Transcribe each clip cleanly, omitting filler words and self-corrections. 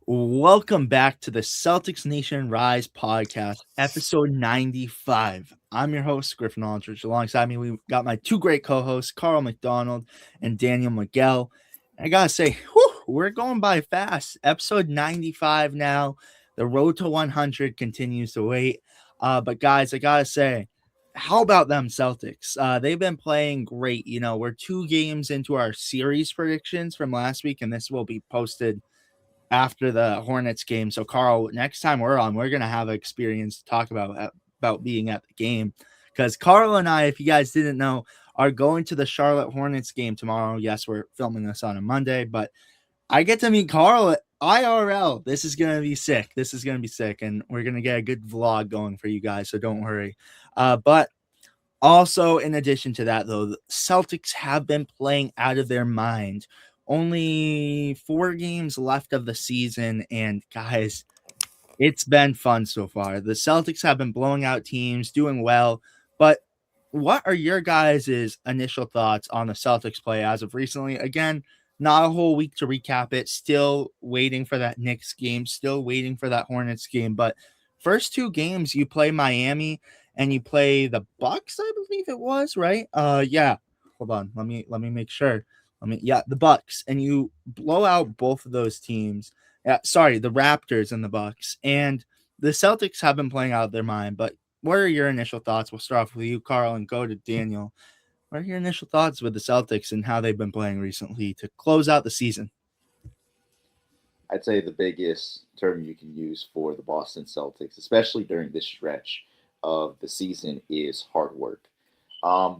Welcome back to the Celtics Nation Rise Podcast, episode 95. I'm your host, Griffin Aldrich. Alongside me, we got my two great co-hosts, Carl McDonald and Daniel Miguel. I gotta say, we're going by fast. Episode 95 now. The road to 100 continues to wait. But guys, I gotta say, how about them Celtics? They've been playing great. We're 2 games into our series predictions from last week, and this will be posted after the Hornets game. So, Carl, next time we're on, we're gonna have an experience to talk about being at the game, because Carl and I, if you guys didn't know, are going to the Charlotte Hornets game tomorrow. Yes, we're filming this on a Monday, but I get to meet Carl at IRL. This is gonna be sick. And we're gonna get a good vlog going for you guys. So don't worry. But also, in addition to that, though, the Celtics have been playing out of their mind. Only 4 games left of the season, and guys, it's been fun so far. The Celtics have been blowing out teams, doing well. But what are your guys' initial thoughts on the Celtics play as of recently? Again, not a whole week to recap it. Still waiting for that Knicks game, still waiting for that Hornets game. But first 2 games, you play Miami and you play the Bucks, I believe it was, right? Yeah. Hold on. Let me make sure. The Bucks, and you blow out both of those teams. Sorry, the Raptors and the Bucks. And the Celtics have been playing out of their mind. But what are your initial thoughts? We'll start off with you, Carl, and go to Daniel. What are your initial thoughts with the Celtics and how they've been playing recently to close out the season? I'd say the biggest term you can use for the Boston Celtics, especially during this stretch of the season, is hard work.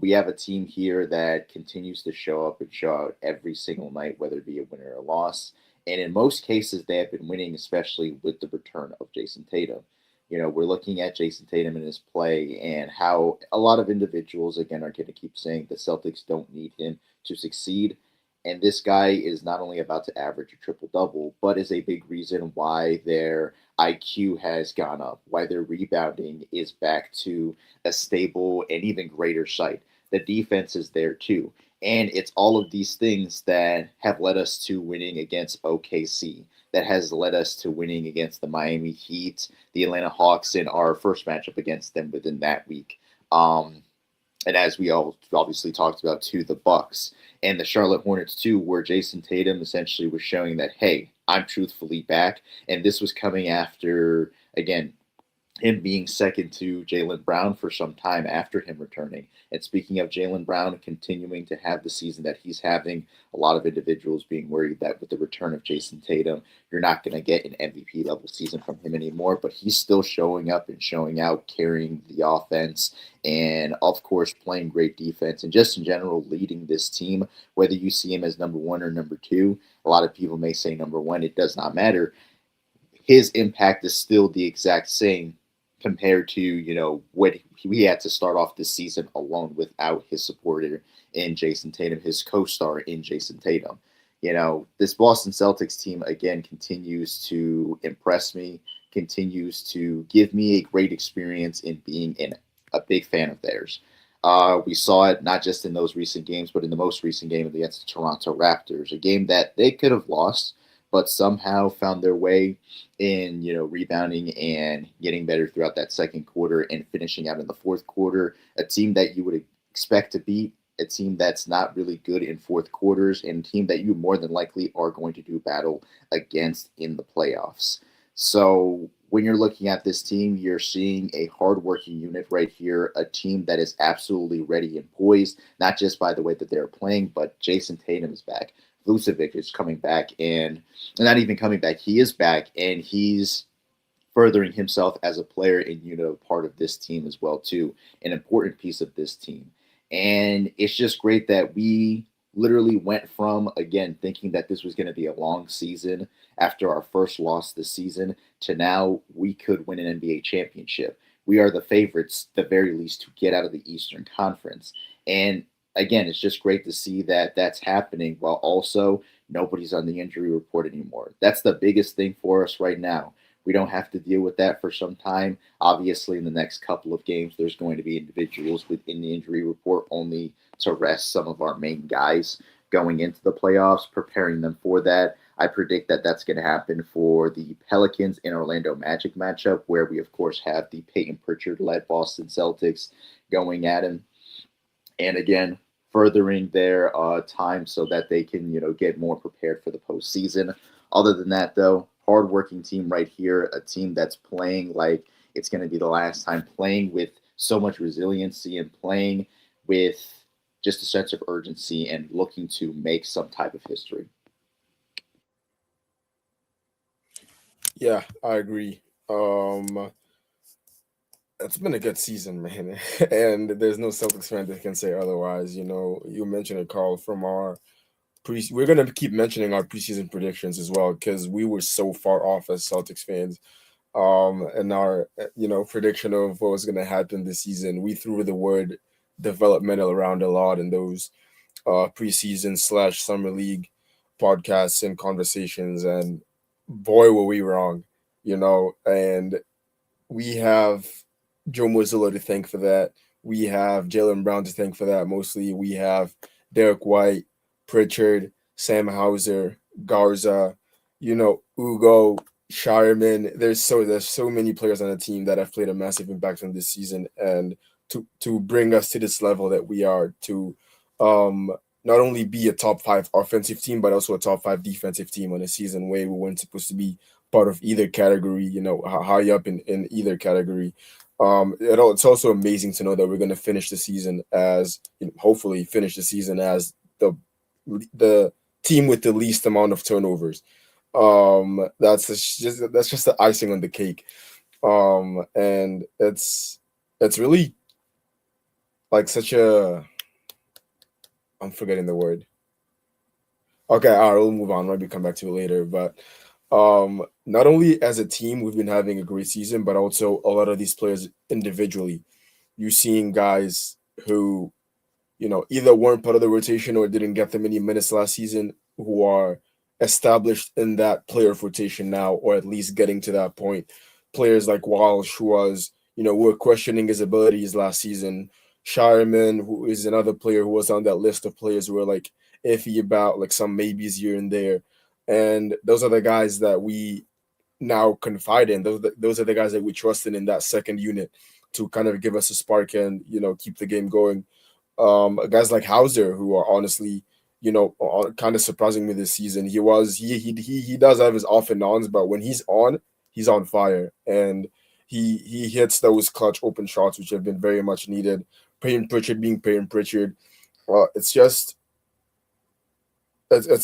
We have a team here that continues to show up and show out every single night, whether it be a win or a loss. And in most cases, they have been winning, especially with the return of Jason Tatum. We're looking at Jason Tatum and his play and how a lot of individuals, again, are going to keep saying the Celtics don't need him to succeed. And this guy is not only about to average a triple double, but is a big reason why their IQ has gone up, why their rebounding is back to a stable and even greater sight. The defense is there too. And it's all of these things that have led us to winning against OKC, that has led us to winning against the Miami Heat, the Atlanta Hawks in our first matchup against them within that week. And as we all obviously talked about too, the Bucks and the Charlotte Hornets too, where Jason Tatum essentially was showing that, hey, I'm truthfully back. And this was coming after, again, him being second to Jaylen Brown for some time after him returning. And speaking of Jaylen Brown continuing to have the season that he's having, a lot of individuals being worried that with the return of Jason Tatum, you're not going to get an MVP level season from him anymore. But he's still showing up and showing out, carrying the offense, and of course playing great defense and just in general leading this team. Whether you see him as number one or number two, a lot of people may say number one. It does not matter. His impact is still the exact same compared to what he had to start off this season alone without his supporter in Jason Tatum, his co-star in Jason Tatum. This Boston Celtics team again continues to impress me, continues to give me a great experience in being a big fan of theirs. We saw it not just in those recent games, but in the most recent game against the Toronto Raptors, a game that they could have lost, but somehow found their way in, rebounding and getting better throughout that second quarter and finishing out in the fourth quarter. A team that you would expect to beat, a team that's not really good in fourth quarters, and a team that you more than likely are going to do battle against in the playoffs. So when you're looking at this team, you're seeing a hardworking unit right here, a team that is absolutely ready and poised, not just by the way that they're playing, but Jason Tatum is back. Vucevic is coming back, and not even coming back. He is back, and he's furthering himself as a player and part of this team as well too, an important piece of this team. And it's just great that we literally went from, again, thinking that this was going to be a long season after our first loss this season to now we could win an NBA championship. We are the favorites, the very least, to get out of the Eastern Conference. And again, it's just great to see that that's happening while also nobody's on the injury report anymore. That's the biggest thing for us right now. We don't have to deal with that for some time. Obviously, in the next couple of games, there's going to be individuals within the injury report only to rest some of our main guys going into the playoffs, preparing them for that. I predict that that's going to happen for the Pelicans and Orlando Magic matchup, where we, of course, have the Peyton Pritchard led Boston Celtics going at him. And again, furthering their time so that they can, get more prepared for the postseason. Other than that, though, hardworking team right here, a team that's playing like it's going to be the last time, playing with so much resiliency and playing with just a sense of urgency and looking to make some type of history. Yeah, I agree. It's been a good season, man, and there's no Celtics fan that can say otherwise. You mentioned it, Carl, from our we're gonna keep mentioning our preseason predictions as well because we were so far off as Celtics fans. And our prediction of what was gonna happen this season, we threw the word developmental around a lot in those preseason / summer league podcasts and conversations, and boy were we wrong, and we have Joe Mozilla to thank for that. We have Jaylen Brown to thank for that. Mostly, we have Derek White, Pritchard, Sam Hauser, Garza, Ugo, Shireman. There's so many players on the team that have played a massive impact on this season, and to bring us to this level that we are, to not only be a top 5 offensive team, but also a top 5 defensive team on a season where we weren't supposed to be part of either category, high up in either category. It's also amazing to know that we're going to finish the season as, hopefully finish the season as the team with the least amount of turnovers. That's just the icing on the cake. And it's really like such a, I'm forgetting the word. Okay, all right, we'll move on. Maybe come back to it later. But not only as a team, we've been having a great season, but also a lot of these players individually. You're seeing guys who, either weren't part of the rotation or didn't get them many minutes last season, who are established in that player rotation now, or at least getting to that point. Players like Walsh, who was, we're questioning his abilities last season. Shireman, who is another player who was on that list of players who were like iffy about, like some maybes here and there. And those are the guys that we now confide in. Those are the guys that we trusted in that second unit to kind of give us a spark and, keep the game going. Guys like Hauser, who are honestly, kind of surprising me this season. He does have his off and ons, but when he's on fire, and he hits those clutch open shots, which have been very much needed. Peyton Pritchard being Peyton Pritchard. It's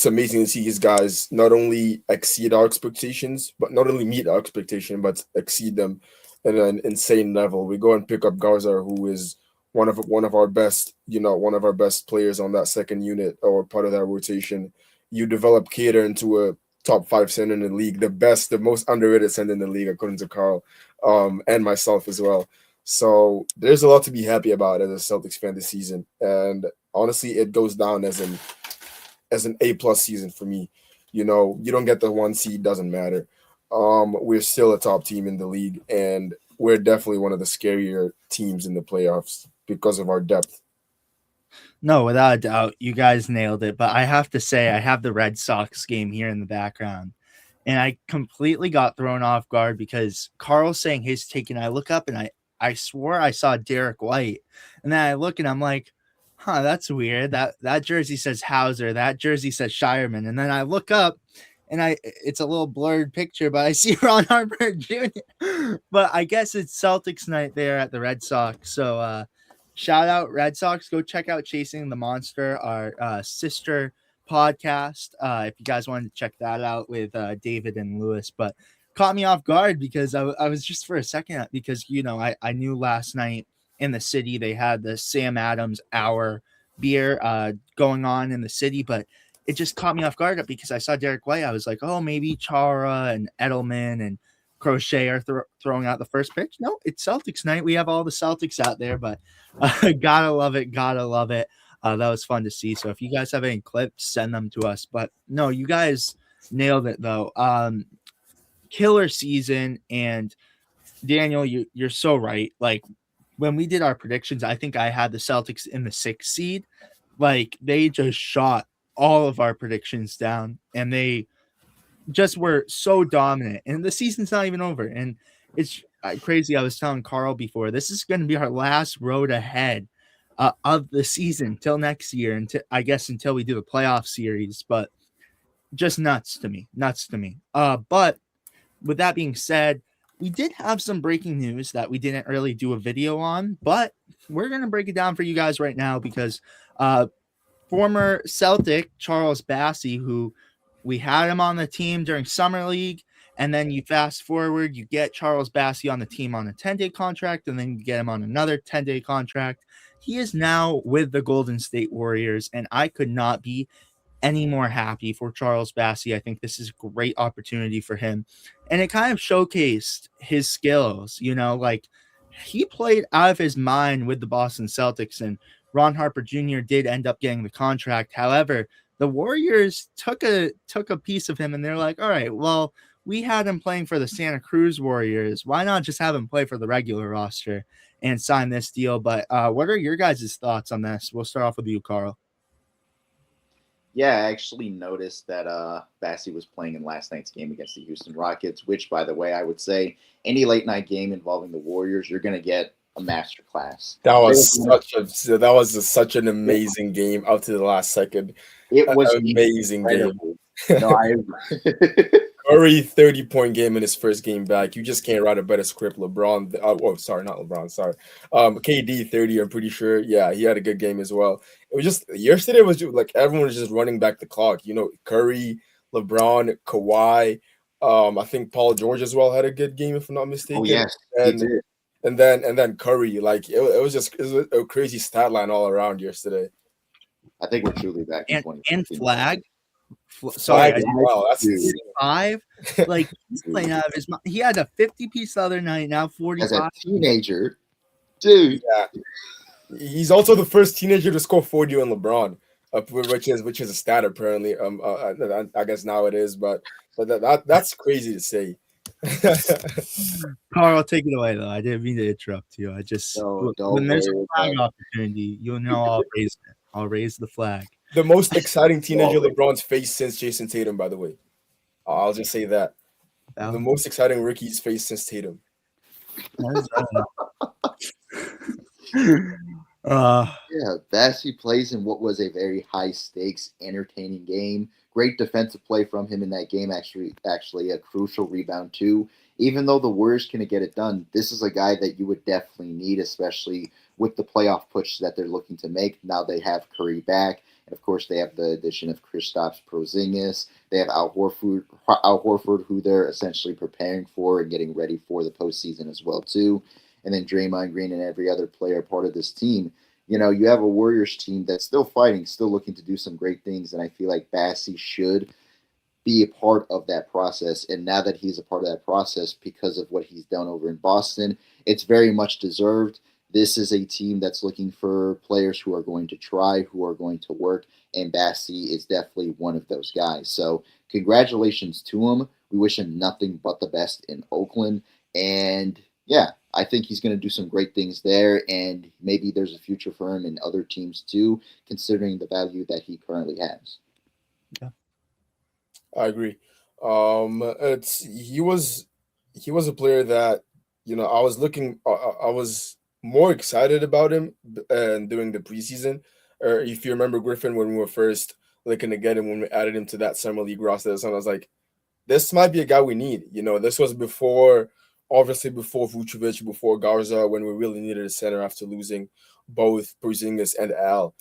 amazing to see his guys not only exceed our expectations, but not only meet our expectation, but exceed them at an insane level. We go and pick up Garza, who is one of our best, one of our best players on that second unit or part of that rotation. You develop Caires into a top 5 center in the league, the most underrated center in the league, according to Carl, and myself as well. So there's a lot to be happy about as a Celtics fan this season, and honestly, it goes down as an A+ season for me. You don't get the 1 seed, doesn't matter. We're still a top team in the league, and we're definitely one of the scarier teams in the playoffs because of our depth. No, without a doubt, you guys nailed it. But I have to say, I have the Red Sox game here in the background, and I completely got thrown off guard because Carl's saying his take, and I look up and I swore I saw Derek White, and then I look and I'm like, huh, that's weird. That jersey says Hauser, that jersey says Shireman, and then I look up and it's a little blurred picture, but I see Ron Harper Jr. But I guess it's Celtics night there at the Red Sox. So shout out Red Sox. Go check out Chasing the Monster, our sister podcast. If you guys wanted to check that out with David and Lewis, but caught me off guard because I was just for a second, because I knew last night in the city they had the Sam Adams Hour beer going on in the city, but it just caught me off guard because I saw Derek White. I was like, oh, maybe Chara and Edelman and Crochet are throwing out the first pitch. No, it's Celtics night. We have all the Celtics out there, but gotta love it. That was fun to see. So if you guys have any clips, send them to us. But no, you guys nailed it though. Killer season. And Daniel, you're so right. Like when we did our predictions, I think I had the Celtics in the 6th seed. Like they just shot all of our predictions down, and they just were so dominant, and the season's not even over. And it's crazy. I was telling Carl before, this is going to be our last road ahead of the season till next year, and I guess until we do the playoff series. But just nuts to me. But with that being said, we did have some breaking news that we didn't really do a video on, but we're going to break it down for you guys right now because former Celtic Charles Bassey, who we had him on the team during Summer League, and then you fast forward, you get Charles Bassey on the team on a 10-day contract, and then you get him on another 10-day contract. He is now with the Golden State Warriors, and I could not be any more happy for Charles Bassey. I think this is a great opportunity for him. And it kind of showcased his skills, like he played out of his mind with the Boston Celtics, and Ron Harper Jr. did end up getting the contract. However, the Warriors took a piece of him, and they're like, all right, well, we had him playing for the Santa Cruz Warriors. Why not just have him play for the regular roster and sign this deal? But what are your guys' thoughts on this? We'll start off with you, Carl. Yeah, I actually noticed that Bassey was playing in last night's game against the Houston Rockets, which, by the way, I would say any late night game involving the Warriors, you're going to get a master class. That was such an amazing game up to the last second. It was an amazing incredible. game. No, I Curry 30-point game in his first game back. You just can't write a better script. LeBron, not LeBron, sorry. KD 30, I'm pretty sure. Yeah, he had a good game as well. It was just yesterday was just like everyone was just running back the clock. Curry, LeBron, Kawhi. I think Paul George as well had a good game, if I'm not mistaken. Oh yes, he did. And then Curry, like it was a crazy stat line all around yesterday. I think we're truly back in 20. And Flag. Sorry, wow, that's 5. Like he's playing out of his mind. He had a 50-piece the other night. Now 45. As a teenager, dude. Yeah, he's also the first teenager to score 40 on LeBron, which is a stat apparently. I guess now it is, but that's crazy to say. Carl, take it away though. I didn't mean to interrupt you. I just when there's a flag opportunity, I'll raise it. I'll raise the flag. The most exciting teenager LeBron's faced since Jason Tatum, by the way. I'll just say that. The most exciting rookie he's faced since Tatum. Yeah, Bassey plays in what was a very high-stakes, entertaining game. Great defensive play from him in that game, actually a crucial rebound too. Even though the Warriors couldn't get it done, this is a guy that you would definitely need, especially with the playoff push that they're looking to make. Now they have Curry back. And of course, they have the addition of Kristaps Porzingis. They have Al Horford, who they're essentially preparing for and getting ready for the postseason as well, too. And then Draymond Green and every other player part of this team. You have a Warriors team that's still fighting, still looking to do some great things. And I feel like Bassey should be a part of that process. And now that he's a part of that process because of what he's done over in Boston, it's very much deserved. This is a team that's looking for players who are going to try, who are going to work, and Bassey is definitely one of those guys. So congratulations to him. We wish him nothing but the best in Oakland. And yeah, I think he's going to do some great things there, and maybe there's a future for him in other teams too, considering the value that he currently has. Yeah, I agree. He was a player that I was more excited about him during the preseason. Or if you remember Griffin, when we were first looking to get him, when we added him to that summer league roster, I was like, this might be a guy we need. This was before Vucevic, before Garza, when we really needed a center after losing both Porzingis and Al.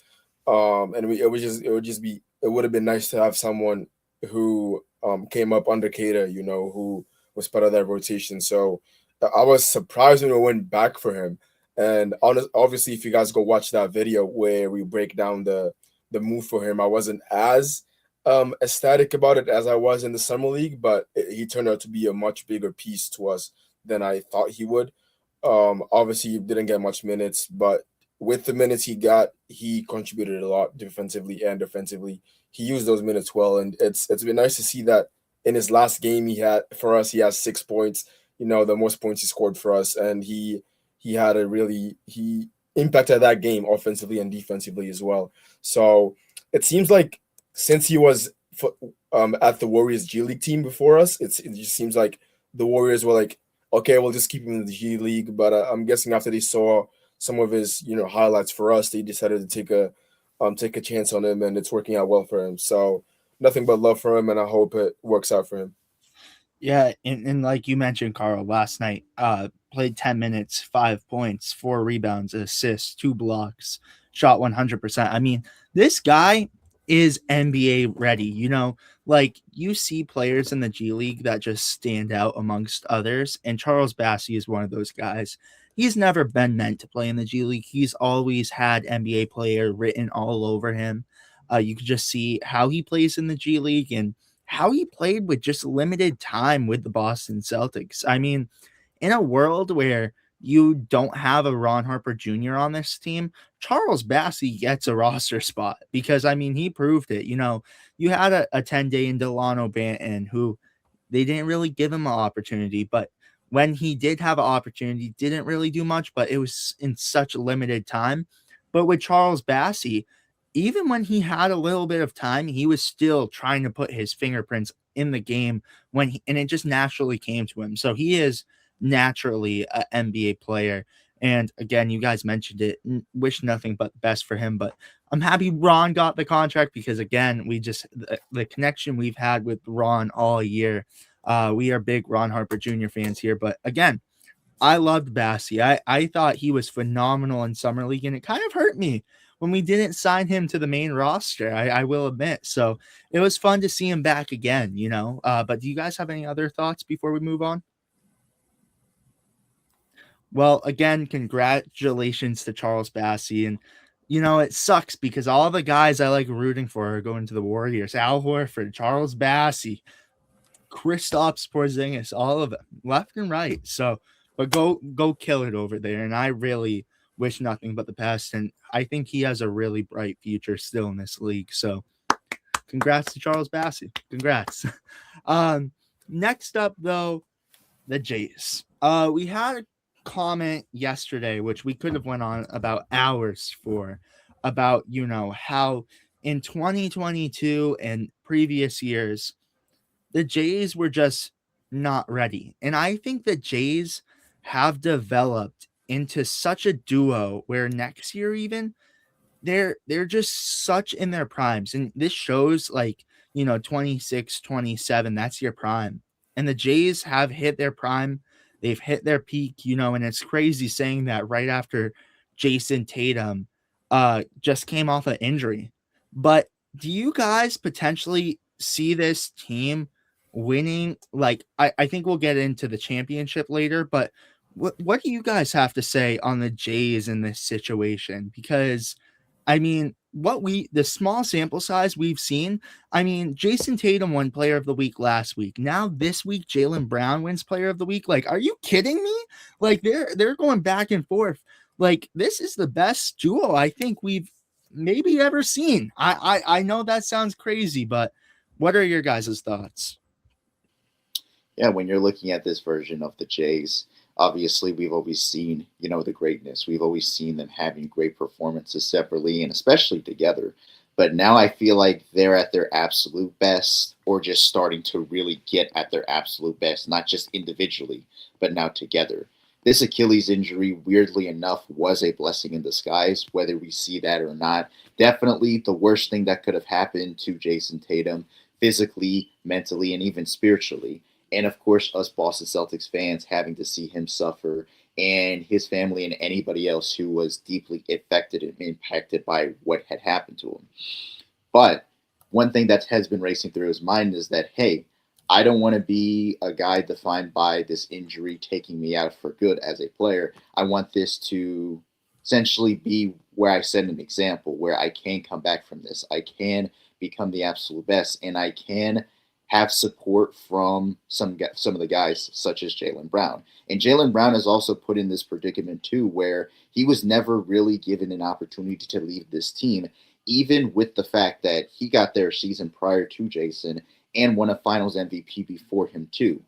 It would have been nice to have someone who came up under Cater, who was part of that rotation. So I was surprised when we went back for him. And obviously, if you guys go watch that video where we break down the move for him, I wasn't as ecstatic about it as I was in the summer league, but he turned out to be a much bigger piece to us than I thought he would. Obviously, he didn't get much minutes, but with the minutes he got, he contributed a lot defensively and offensively. He used those minutes well, and it's been nice to see that in his last game he has 6 points. The most points he scored for us, and he impacted that game offensively and defensively as well. So it seems like since he was at the Warriors G League team before us. It just seems like the Warriors were like, okay, we'll just keep him in the G League. But I'm guessing after they saw some of his highlights for us, they decided to take a chance on him, and it's working out well for him. So nothing but love for him, and I hope it works out for him. Yeah, and like you mentioned, Carl, last night, played 10 minutes, 5 points, 4 rebounds, assists, 2 blocks, shot 100%. I mean, this guy is NBA ready. Like you see players in the G League that just stand out amongst others, and Charles Bassey is one of those guys. He's never been meant to play in the G League. He's always had NBA player written all over him. You could just see how he plays in the G League and how he played with just limited time with the Boston Celtics. I mean, in a world where you don't have a Ron Harper Jr. on this team, Charles Bassey gets a roster spot because, I mean, he proved it. You had a 10-day in Delano Banton who they didn't really give him an opportunity, but when he did have an opportunity, didn't really do much, but it was in such limited time. But with Charles Bassey, even when he had a little bit of time, he was still trying to put his fingerprints in the game and it just naturally came to him. So he is naturally an NBA player. And again, you guys mentioned it. Wish nothing but best for him. But I'm happy Ron got the contract because again, the connection we've had with Ron all year. We are big Ron Harper Jr. fans here. But again, I loved Bassey. I thought he was phenomenal in Summer League, and it kind of hurt me when we didn't sign him to the main roster. I will admit. So it was fun to see him back again, But do you guys have any other thoughts before we move on? Well, again, congratulations to Charles Bassey. And, it sucks because all the guys I like rooting for are going to the Warriors. Al Horford, Charles Bassey, Kristaps Porzingis, all of them, left and right. So, but go kill it over there. And I really wish nothing but the best. And I think he has a really bright future still in this league. So, congrats to Charles Bassey. Congrats. Next up, though, the Jays. We had a comment yesterday, which we could have went on about hours for, about how in 2022 and previous years the Jays were just not ready. And I think the Jays have developed into such a duo where next year even they're just such in their primes. And this shows 26, 27, that's your prime. And the Jays have hit their prime. They've hit their peak, and it's crazy saying that right after Jason Tatum just came off an injury. But do you guys potentially see this team winning? I think we'll get into the championship later, but what do you guys have to say on the Jays in this situation? Because I mean, the small sample size we've seen, I mean, Jason Tatum won Player of the Week last week. Now this week, Jaylen Brown wins Player of the Week. Are you kidding me? They're going back and forth. This is the best duo I think we've maybe ever seen. I know that sounds crazy, but what are your guys' thoughts? Yeah, when you're looking at this version of the Jays, obviously we've always seen, the greatness. We've always seen them having great performances separately and especially together. But now I feel like they're at their absolute best or just starting to really get at their absolute best, not just individually, but now together. This Achilles injury, weirdly enough, was a blessing in disguise, whether we see that or not. Definitely the worst thing that could have happened to Jason Tatum, physically, mentally, and even spiritually. And of course, us Boston Celtics fans having to see him suffer and his family and anybody else who was deeply affected and impacted by what had happened to him. But one thing that has been racing through his mind is that, hey, I don't want to be a guy defined by this injury taking me out for good as a player. I want this to essentially be where I set an example, where I can come back from this. I can become the absolute best, and I can have support from some of the guys such as Jaylen Brown. And Jaylen Brown is also put in this predicament too, where he was never really given an opportunity to leave this team, even with the fact that he got there a season prior to Jason and won a Finals MVP before him too.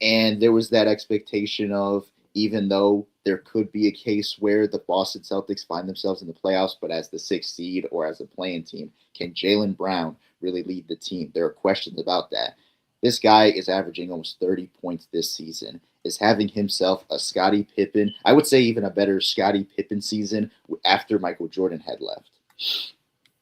And there was that expectation of, even though there could be a case where the Boston Celtics find themselves in the playoffs, but as the sixth seed or as a playing team, can Jaylen Brown really lead the team? There are questions about that. This guy is averaging almost 30 points this season, is having himself a Scottie Pippen, I would say even a better Scottie Pippen season after Michael Jordan had left.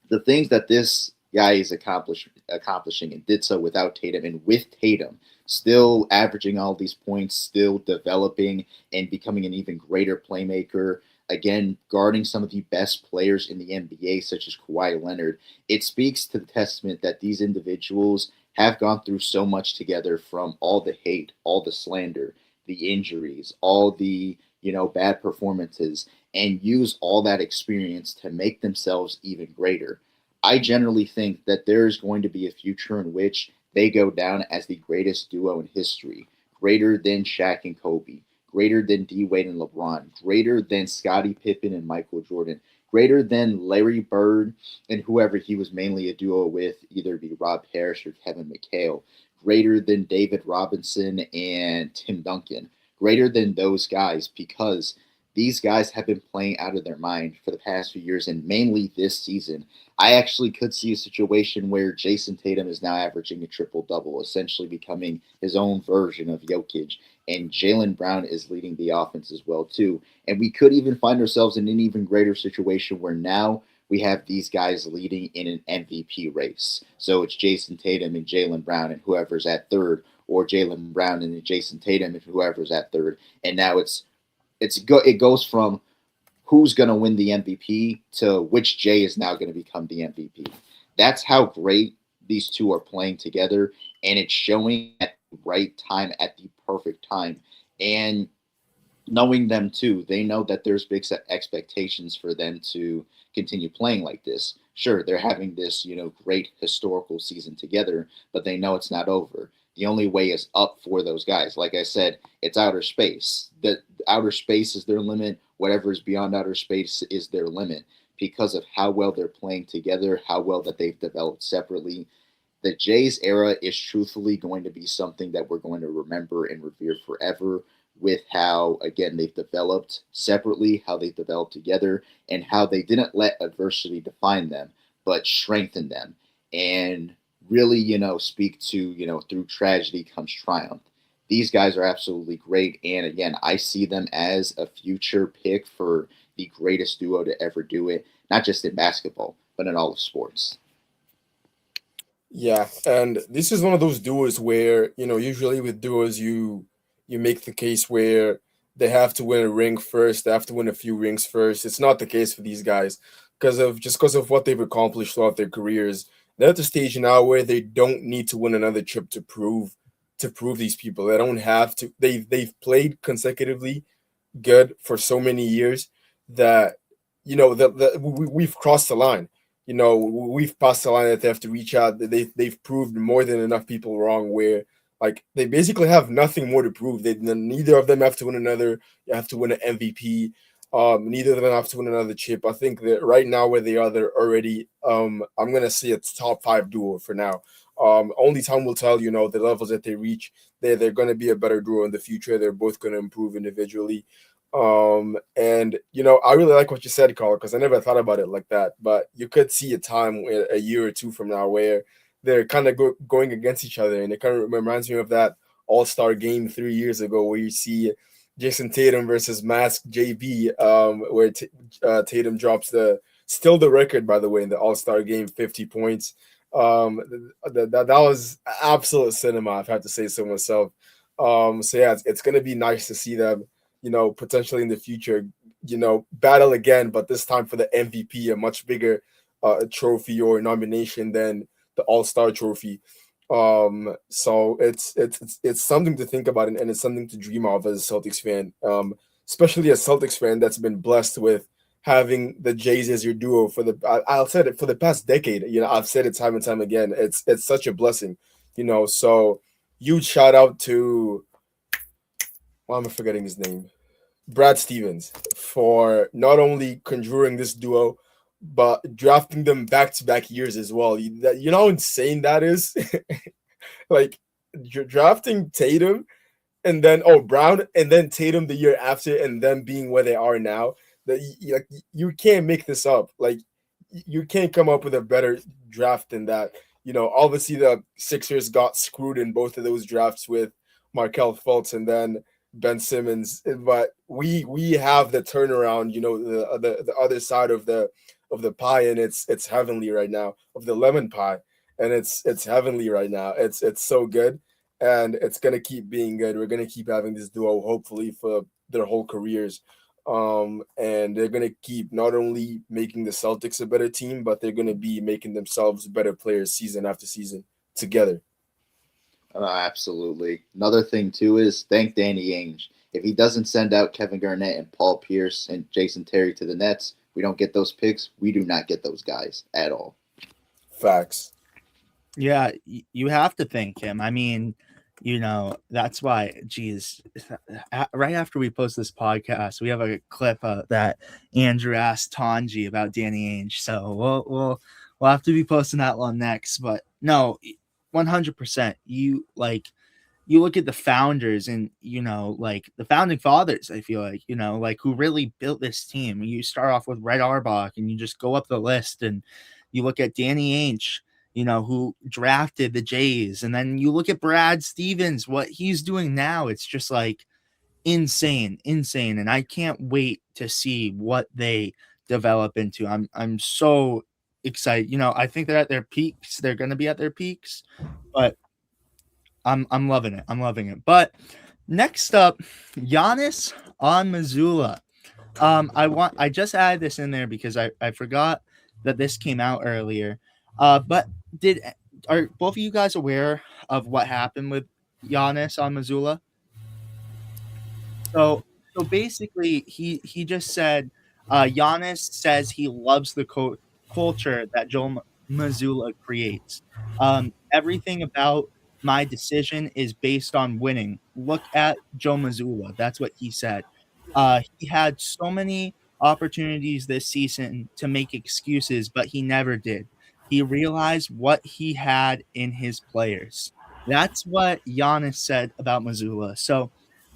The things that this guy is accomplishing and did so without Tatum and with Tatum, still averaging all these points, still developing and becoming an even greater playmaker. Again, guarding some of the best players in the NBA, such as Kawhi Leonard. It speaks to the testament that these individuals have gone through so much together, from all the hate, all the slander, the injuries, all the bad performances, and use all that experience to make themselves even greater. I generally think that there is going to be a future in which they go down as the greatest duo in history, greater than Shaq and Kobe, greater than D Wade and LeBron, greater than Scottie Pippen and Michael Jordan, greater than Larry Bird and whoever he was mainly a duo with, either be Rob Parrish or Kevin McHale, greater than David Robinson and Tim Duncan, greater than those guys, because these guys have been playing out of their mind for the past few years, and mainly this season. I actually could see a situation where Jason Tatum is now averaging a triple-double, essentially becoming his own version of Jokic, and Jaylen Brown is leading the offense as well, too. And we could even find ourselves in an even greater situation where now we have these guys leading in an MVP race. So it's Jason Tatum and Jaylen Brown and whoever's at third, or Jaylen Brown and Jason Tatum and whoever's at third. And now it goes from who's going to win the MVP to which Jay is now going to become the MVP. That's how great these two are playing together, and it's showing at the right time, at the perfect time. And knowing them too, they know that there's big expectations for them to continue playing like this. Sure, they're having this, great historical season together, but they know it's not over. The only way is up for those guys. Like I said, it's outer space. The outer space is their limit. Whatever is beyond outer space is their limit, because of how well they're playing together, how well that they've developed separately. The Jays era is truthfully going to be something that we're going to remember and revere forever, with how, again, they've developed separately, how they've developed together, and how they didn't let adversity define them, but strengthen them. And really, speak to, through tragedy comes triumph. These guys are absolutely great. And again, I see them as a future pick for the greatest duo to ever do it, not just in basketball, but in all of sports. Yeah, and this is one of those duos where, usually with duos, you make the case where they have to win a ring first, they have to win a few rings first. It's not the case for these guys because of what they've accomplished throughout their careers. They're at the stage now where they don't need to win another chip to prove these people. They don't have to. They've played consecutively good for so many years that we've crossed the line. We've passed the line that they have to reach out. They've proved more than enough people wrong, where like they basically have nothing more to prove. Neither of them have to win another. You have to win an MVP. Neither of them have to win another chip. I think that right now where they are, they're already. I'm gonna say it's top 5 duo for now. Only time will tell. The levels that they reach. They're gonna be a better duo in the future. They're both gonna improve individually. And I really like what you said, Carl, because I never thought about it like that. But you could see a time, a year or two from now, where they're kind of going against each other, and it kind of reminds me of that All-Star game 3 years ago, where you see Jason Tatum versus Mask JB, where Tatum drops still the record, by the way, in the All-Star game, 50 points. That was absolute cinema, I've had to say so myself. So yeah, it's gonna be nice to see them, potentially in the future, battle again, but this time for the MVP, a much bigger trophy or nomination than the All-Star trophy. So it's something to think about, and it's something to dream of as a Celtics fan, especially a Celtics fan that's been blessed with having the Jays as your duo I'll say it for the past decade. I've said it time and time again. It's such a blessing, So huge shout out to, why am I forgetting his name? Brad Stevens, for not only conjuring this duo, but drafting them back-to-back years as well. How insane that is? Like, drafting Tatum and then Brown, and then Tatum the year after, and then being where they are now. That like you can't make this up. Like you can't come up with a better draft than that. Obviously the Sixers got screwed in both of those drafts with Markel Fultz and then Ben Simmons, but we have the turnaround. The other side of the pie, and it's heavenly right now, of the lemon pie, and it's heavenly right now. It's so good, and it's gonna keep being good. We're gonna keep having this duo, hopefully, for their whole careers. And they're gonna keep not only making the Celtics a better team, but they're gonna be making themselves better players season after season together. Absolutely. Another thing too is thank Danny Ainge. If he doesn't send out Kevin Garnett and Paul Pierce and Jason Terry to the Nets, we don't get those picks. We do not get those guys at all. Facts. Yeah, you have to thank him. I mean, that's why, geez, right after we post this podcast, we have a clip that Andrew asked Tanji about Danny Ainge. So we'll have to be posting that one next. But no, 100%. You look at the founders and like the founding fathers, I feel like who really built this team. You start off with Red Auerbach and you just go up the list, and you look at Danny Ainge, who drafted the Jays, and then you look at Brad Stevens, what he's doing now. It's just like insane. And I can't wait to see what they develop into. I'm so excited. I think they're at their peaks. They're going to be at their peaks, but I'm loving it. I'm loving it. But next up, Giannis on Missoula. I just added this in there because I forgot that this came out earlier. But are both of you guys aware of what happened with Giannis on Missoula? So basically, he just said, Giannis says he loves the culture that Joe Missoula creates. Everything about my decision is based on winning. Look at Joe Missoula. That's what he said. He had so many opportunities this season to make excuses, but he never did. He realized what he had in his players. That's what Giannis said about Missoula. So,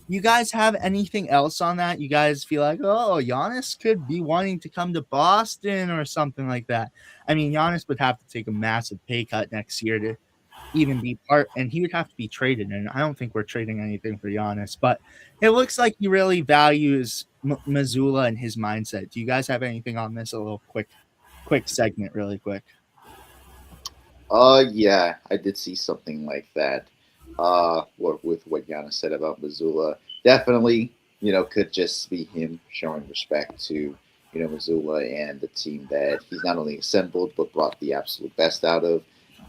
you guys have anything else on that? You guys feel like, oh, Giannis could be wanting to come to Boston or something like that? I mean, Giannis would have to take a massive pay cut next year to even be part, and he would have to be traded. And I don't think we're trading anything for Giannis, but it looks like he really values Missoula and his mindset. Do you guys have anything on this? A little quick segment, really quick. Yeah, I did see something like that. With what Giannis said about Missoula, definitely, could just be him showing respect to, Missoula and the team that he's not only assembled but brought the absolute best out of.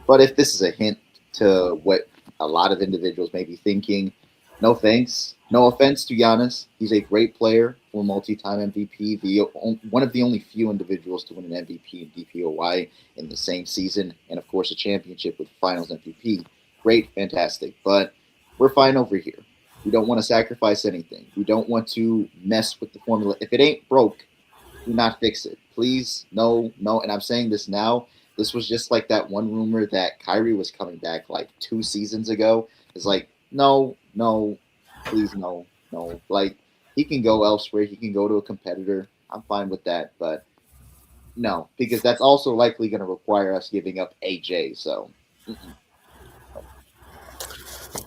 But if this is a hint to what a lot of individuals may be thinking, no thanks. No offense to Giannis. He's a great player, for multi-time MVP, one of the only few individuals to win an MVP and DPOY in the same season, and of course a championship with Finals MVP. Great, fantastic. But we're fine over here. We don't want to sacrifice anything. We don't want to mess with the formula. If it ain't broke, do not fix it. Please, no. And I'm saying this now. This was just like that one rumor that Kyrie was coming back like 2 seasons ago. It's like, no, please, no. Like, he can go elsewhere. He can go to a competitor. I'm fine with that. But no, because that's also likely going to require us giving up AJ. So,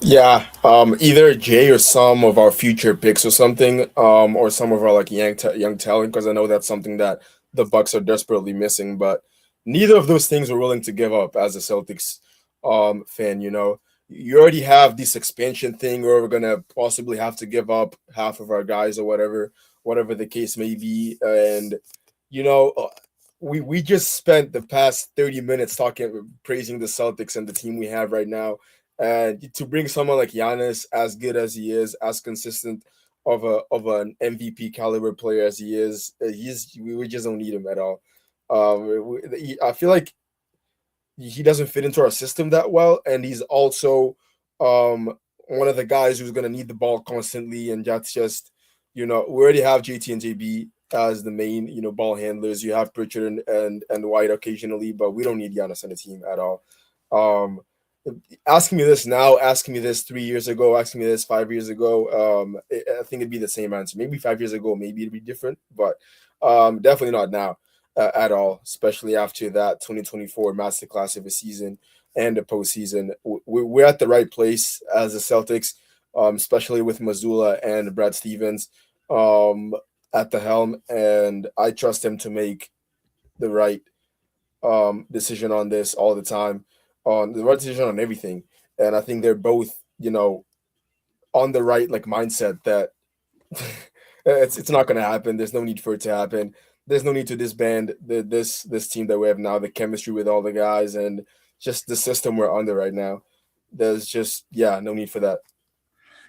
Yeah, either Jay or some of our future picks or something, or some of our like young talent, because I know that's something that the Bucks are desperately missing. But neither of those things we're willing to give up as a Celtics fan. You already have this expansion thing where we're gonna possibly have to give up half of our guys or whatever the case may be, and you know. We just spent the past 30 minutes praising the Celtics and the team we have right now, and to bring someone like Giannis, as good as he is, as consistent of an MVP caliber player as he is, we just don't need him at all. I feel like he doesn't fit into our system that well, and he's also one of the guys who's going to need the ball constantly, and that's just we already have JT and JB as the main ball handlers. You have Pritchard and White occasionally, but we don't need Giannis on the team at all. asking me this now, asking me this 3 years ago, asking me this 5 years ago, I think it'd be the same answer. Maybe 5 years ago, maybe it'd be different, but definitely not now at all. Especially after that 2024 masterclass of a season and the postseason, we're at the right place as the Celtics, especially with Mazzulla and Brad Stevens um, at the helm, and I trust him to make the right decision on this all the time, on the right decision on everything. And I think they're both, on the right like mindset that it's not going to happen. There's no need for it to happen. There's no need to disband this team that we have now, the chemistry with all the guys, and just the system we're under right now. There's just no need for that.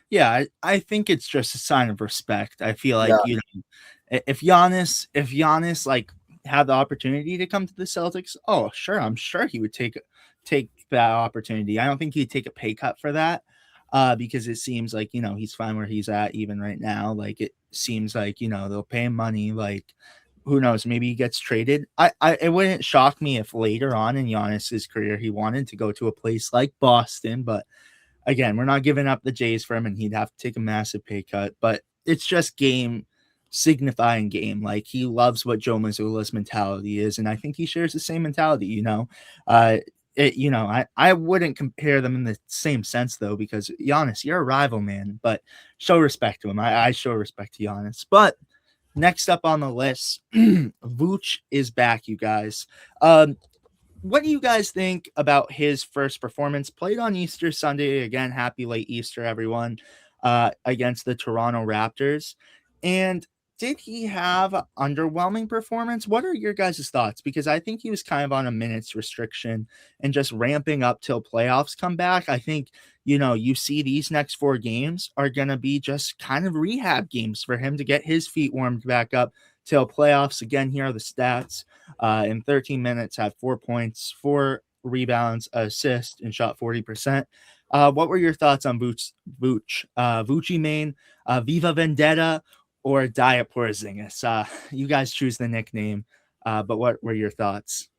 Yeah, I think it's just a sign of respect. I feel Yeah, like, if Giannis like had the opportunity to come to the Celtics, oh sure, I'm sure he would take that opportunity. I don't think he'd take a pay cut for that. Because it seems like, he's fine where he's at even right now. Like it seems like, they'll pay him money. Like who knows, maybe he gets traded. It wouldn't shock me if later on in Giannis's career he wanted to go to a place like Boston, but again, we're not giving up the Jays for him, and he'd have to take a massive pay cut. But it's just game signifying game. Like he loves what Joe Mazzulla's mentality is, and I think he shares the same mentality. I wouldn't compare them in the same sense though, because Giannis, you're a rival, man. But show respect to him. I show respect to Giannis. But next up on the list, Vooch is back, you guys. What do you guys think about his first performance? Played on Easter Sunday. Again, happy late Easter, everyone, against the Toronto Raptors. And did he have an underwhelming performance? What are your guys' thoughts? Because I think he was kind of on a minutes restriction and just ramping up till playoffs come back. I think, you see these next 4 games are going to be just kind of rehab games for him to get his feet warmed back up till playoffs. Again, here are the stats. In 13 minutes, had 4 points, 4 rebounds, assist, and shot 40%. What were your thoughts on Vucci Main, Viva Vendetta, or Diet Porzingis? You guys choose the nickname, but what were your thoughts?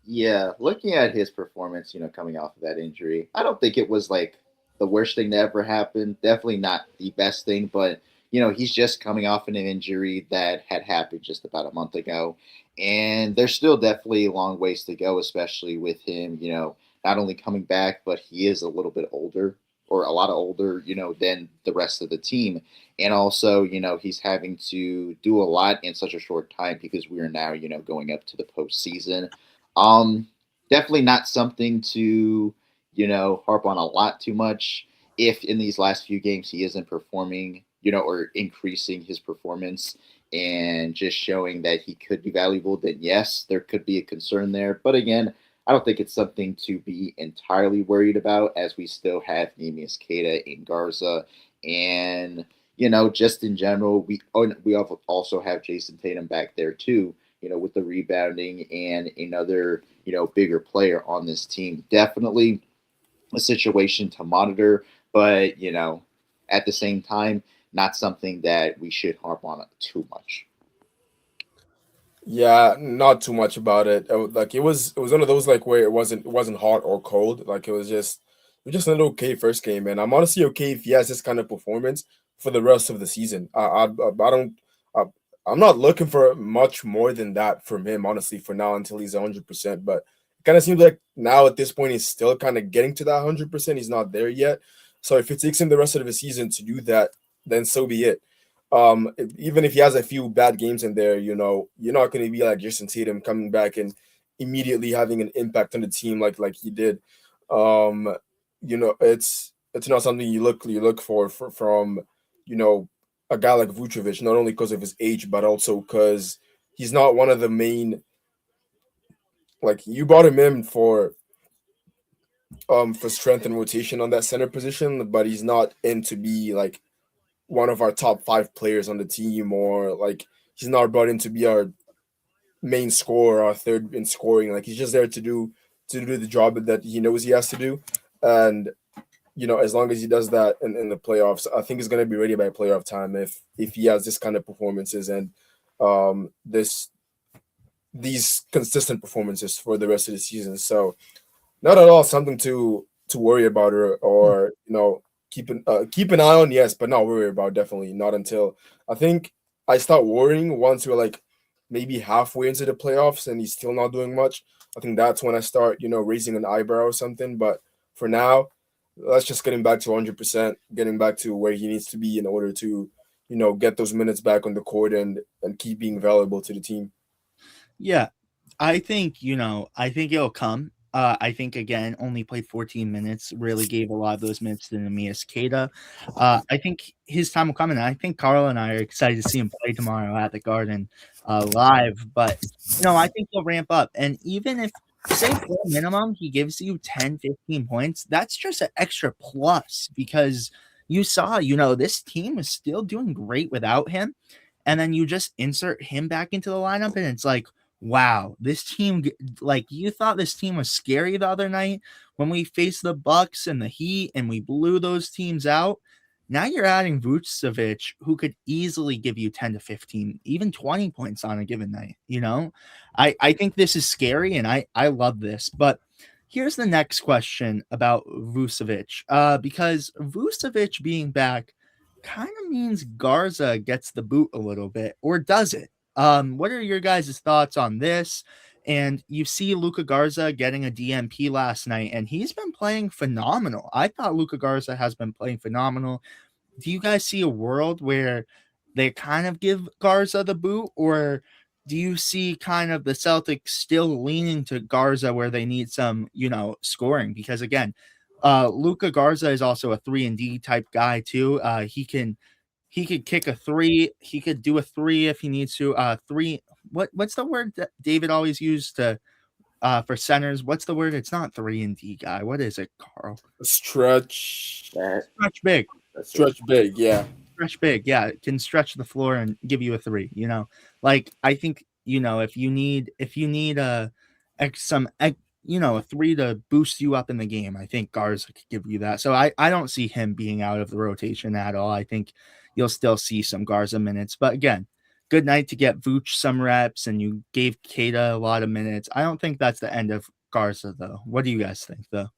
Yeah, looking at his performance, coming off of that injury, I don't think it was like the worst thing that ever happened. Definitely not the best thing, but he's just coming off an injury that had happened just about a month ago, and there's still definitely a long ways to go, especially with him, not only coming back, but he is a little bit older or a lot older, than the rest of the team. And also, he's having to do a lot in such a short time because we are now, going up to the postseason. Um, Definitely not something to, harp on a lot too much. If in these last few games he isn't performing, or increasing his performance and just showing that he could be valuable, then yes, there could be a concern there. But again, I don't think it's something to be entirely worried about, as we still have Nemius Queta and Garza, and just in general, we also have Jason Tatum back there too, with the rebounding and another, bigger player on this team. Definitely a situation to monitor, but, at the same time, not something that we should harp on too much. yeah, not too much about it. Like it was one of those like where it wasn't hot or cold. Like it was just an okay first game, and I'm honestly okay if he has this kind of performance for the rest of the season. I don't. I, I'm not looking for much more than that from him, honestly, for now until he's 100%. But it kind of seems like now at this point he's still kind of getting to that 100%. He's not there yet. So if it takes him the rest of the season to do that, then so be it. Even if he has a few bad games in there, you're not going to be like Jason Tatum coming back and immediately having an impact on the team like he did. Um, it's not something you look for from you know a guy like Vucevic, not only because of his age, but also because he's not one of the main. Like you brought him in for strength and rotation on that center position, but he's not in to be like one of our top 5 players on the team, or like he's not brought in to be our main scorer, our third in scoring. Like he's just there to do the job that he knows he has to do, and as long as he does that in the playoffs, I think he's going to be ready by playoff time if he has this kind of performances and this these consistent performances for the rest of the season. So not at all something to worry about, or keep an eye on. Yes, but not worry about. Definitely not until I think I start worrying once we're like maybe halfway into the playoffs and he's still not doing much. I think that's when I start raising an eyebrow or something. But for now, let's just get him back to 100%, getting back to where he needs to be in order to get those minutes back on the court and keep being valuable to the team. Yeah, I think it'll come. I think again, only played 14 minutes, really gave a lot of those minutes to Nemias Queta. I think his time will come, and I think Carl and I are excited to see him play tomorrow at the Garden live. But I think he'll ramp up, and even if say for minimum he gives you 10, 15 points, that's just an extra plus because you saw, this team is still doing great without him, and then you just insert him back into the lineup, and it's like, wow, this team, like you thought this team was scary the other night when we faced the Bucks and the Heat and we blew those teams out. Now you're adding Vucevic, who could easily give you 10 to 15, even 20 points on a given night. I think this is scary, and I love this. But here's the next question about Vucevic, because Vucevic being back kind of means Garza gets the boot a little bit, or does it? What are your guys' thoughts on this? And you see Luka Garza getting a DMP last night, and he's been playing phenomenal. I thought Luka Garza has been playing phenomenal. Do you guys see a world where they kind of give Garza the boot, or do you see kind of the Celtics still leaning to Garza where they need some, scoring? Because again, Luka Garza is also a 3-and-D type guy too. He could kick a three. He could do a three if he needs to. Three. What's the word that David always used to for centers? What's the word? It's not 3-and-D guy. What is it, Carl? Stretch. Stretch big. Stretch big. Yeah. Stretch big. Yeah, it can stretch the floor and give you a three. Like I think if you need a three to boost you up in the game, I think Garza could give you that. So I don't see him being out of the rotation at all. I think you'll still see some Garza minutes. But again, good night to get Vooch some reps, and you gave Queta a lot of minutes. I don't think that's the end of Garza, though. What do you guys think, though?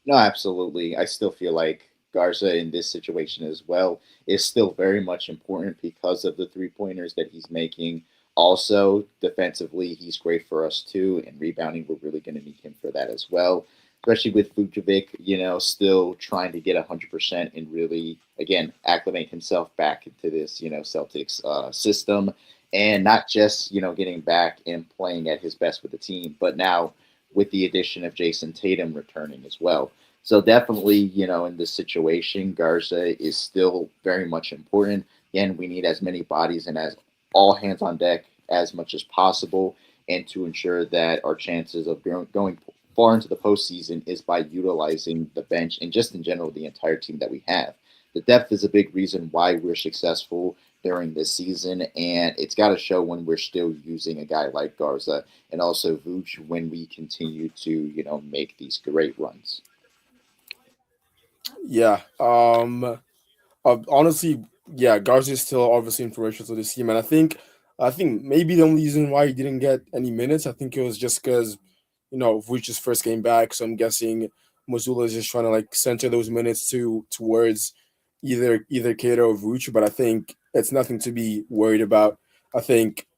No, absolutely. I still feel like Garza in this situation as well is still very much important because of the 3 pointers that he's making. Also, defensively, he's great for us too. And rebounding, we're really going to need him for that as well. Especially with Vucevic, still trying to get 100% and really, again, acclimate himself back into this, Celtics system. And not just, getting back and playing at his best with the team, but now with the addition of Jason Tatum returning as well. So definitely, in this situation, Garza is still very much important. Again, we need as many bodies and as all hands on deck as much as possible, and to ensure that our chances of going far into the postseason is by utilizing the bench and just in general the entire team that we have. The depth is a big reason why we're successful during this season, and it's got to show when we're still using a guy like Garza and also Vooch when we continue to, make these great runs. Yeah. Honestly, yeah, Garcia is still obviously influential to this team, and I think maybe the only reason why he didn't get any minutes, I think it was just because Vucic's first game back. So I'm guessing Missoula is just trying to like center those minutes towards either Cato or Vucic, but I think it's nothing to be worried about. I think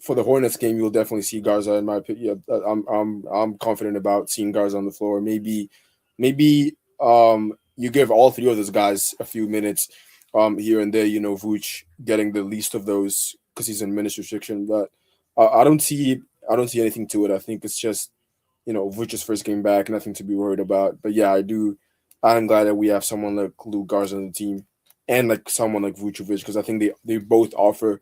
for the Hornets game, you'll definitely see Garza. In my opinion, I'm confident about seeing Garza on the floor. Maybe you give all three of those guys a few minutes here and there. Vuce getting the least of those because he's in minutes restriction. But I don't see anything to it. I think it's just Vuce's first game back, nothing to be worried about. But yeah, I'm glad that we have someone like Luke Garza on the team and like someone like Vucevic because I think they both offer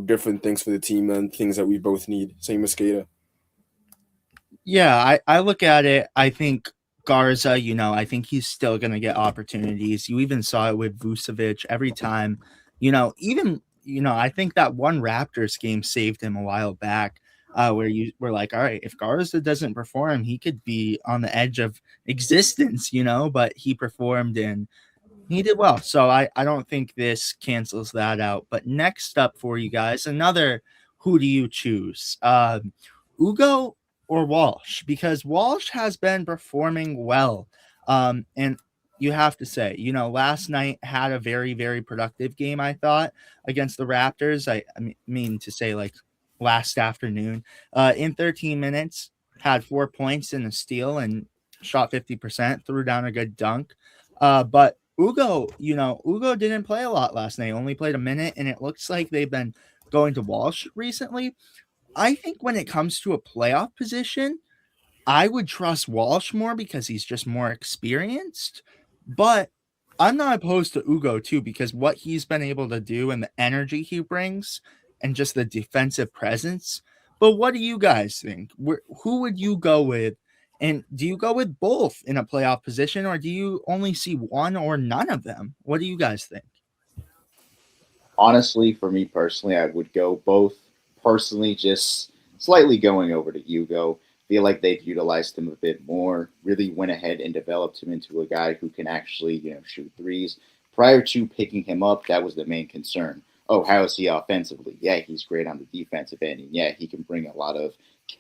different things for the team and things that we both need. Same as Skata. Yeah, I look at it. I think Garza, I think he's still going to get opportunities. You even saw it with Vucevic every time, even, I think that one Raptors game saved him a while back, where you were like, all right, if Garza doesn't perform, he could be on the edge of existence, but he performed and he did well. So I don't think this cancels that out. But next up for you guys, another who do you choose? Ugo or Walsh? Because Walsh has been performing well. And you have to say, last night had a very, very productive game, I thought, against the Raptors. I mean to say, like, last afternoon. In 13 minutes, had 4 points and a steal and shot 50%, threw down a good dunk. But Ugo didn't play a lot last night, only played a minute, and it looks like they've been going to Walsh recently. I think when it comes to a playoff position, I would trust Walsh more because he's just more experienced. But I'm not opposed to Ugo too, because what he's been able to do and the energy he brings and just the defensive presence. But what do you guys think? Who would you go with? And do you go with both in a playoff position, or do you only see one or none of them? What do you guys think? Honestly, for me personally, I would go both. Personally, just slightly going over to Hugo. Feel like they've utilized him a bit more. Really went ahead and developed him into a guy who can actually, shoot threes. Prior to picking him up, that was the main concern. Oh, how is he offensively? Yeah, he's great on the defensive end, and yeah, he can bring a lot of